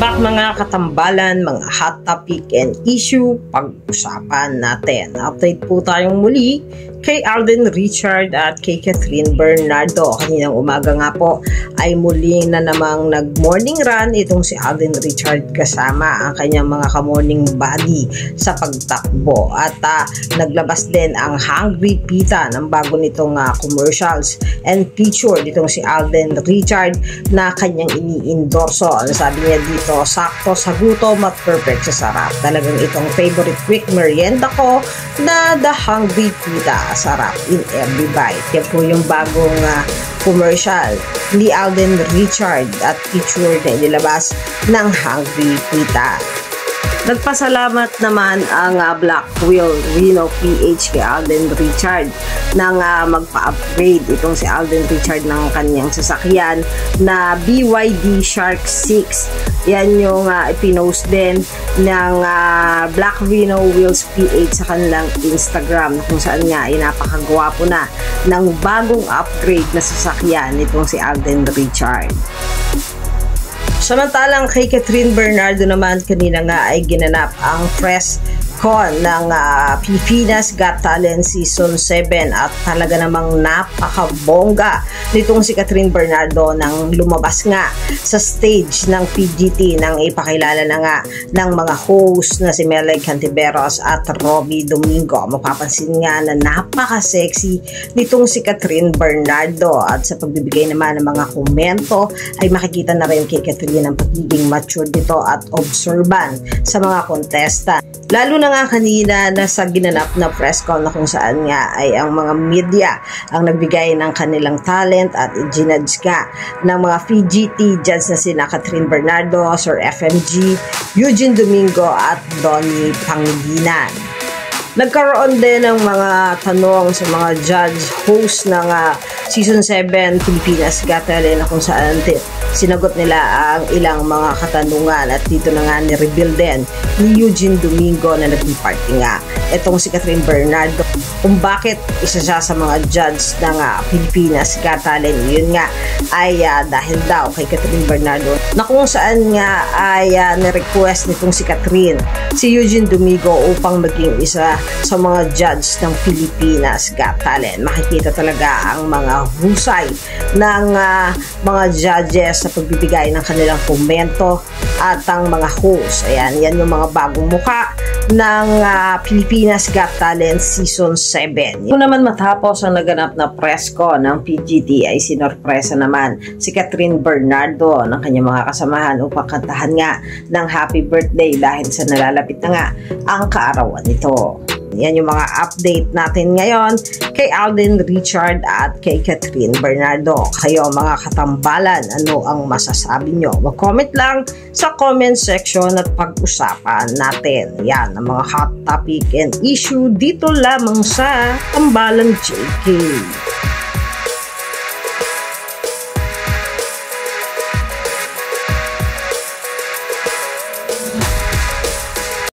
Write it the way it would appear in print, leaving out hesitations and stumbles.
back mga katambalan, mga hot topic and issue, pag-usapan natin. Update po tayong muli kay Alden Richard at kay Catherine Bernardo. Kaninang umaga nga po ay muli na namang nag-morning run itong si Alden Richard kasama ang kanyang mga ka-morning buddy sa pagtakbo. At naglabas din ang Hungry Pita ng bago nitong commercials and feature ditong si Alden Richard na kanyang ini-endorso. Ano sabi niya dito? Sakto sa gutom at perfect sa sarap. Talagang itong favorite quick merienda ko na The Hungry Pita. Sarap in every bite. Yan po yung bagong commercial ni Alden Richard at feature na inilabas ng Hungry Pita. Nagpasalamat naman ang Black Wheel Reno PH kay Alden Richard nang magpa-upgrade itong si Alden Richard ng kanyang sasakyan na BYD Shark 6. Yan yung ipinost din ng Black Reno Wheels PH sa kanilang Instagram kung saan nga ay napakagwapo na ng bagong upgrade na sasakyan itong si Alden Richard. Samantalang kay Catherine Bernardo naman, kanina nga ay ginanap ang press con ng Pilipinas Got Talent Season 7 at talaga namang napakabongga nitong si Catherine Bernardo nang lumabas nga sa stage ng PGT nang ipakilala na nga ng mga host na si Melay Cantiveros at Robbie Domingo. Mapapansin nga na napaka-sexy nitong si Catherine Bernardo at sa pagbibigay naman ng mga komento ay makikita na rin kay Catherine ang pagiging mature dito at observant sa mga contestant. Lalo na nga kanina na sa ginanap na press con na kung saan nga ay ang mga media ang nagbigay ng kanilang talent at ginudge ka ng mga PGT judges na sina Catherine Bernardo, Sir FMG, Eugene Domingo at Donnie Pangilinan. Nagkaroon din ng mga tanong sa mga judge host ng Season 7 Pilipinas Got Talent na kung saan sinagot nila ang ilang mga katanungan at dito na nga ni-reveal din ni Eugene Domingo na naging party nga itong si Catherine Bernardo kung bakit isa siya sa mga judge ng Pilipinas Got Talent. Yun nga ay dahil daw kay Catherine Bernardo na kung saan nga ay ni-request nitong si Catherine si Eugene Domingo upang maging isa sa mga judge ng Pilipinas Got Talent. Makikita talaga ang mga husay ng mga judges sa pagbibigay ng kanilang komento at ang mga host. Ayan, yan yung mga bagong muka ng Pilipinas Got Talent Season 7. Kung naman matapos ang naganap na press ko ng PGT ay sinorpresa naman si Catherine Bernardo ng kanyang mga kasamahan upang kantahan nga ng happy birthday dahil sa nalalapit na nga ang kaarawan nito. Yan yung mga update natin ngayon kay Alden Richard at kay Catherine Bernardo. Kayo mga katambalan, ano ang masasabi nyo? Mag-comment lang sa comment section at pag-usapan natin. Yan ang mga hot topic and issue dito lamang sa Tambalan JK.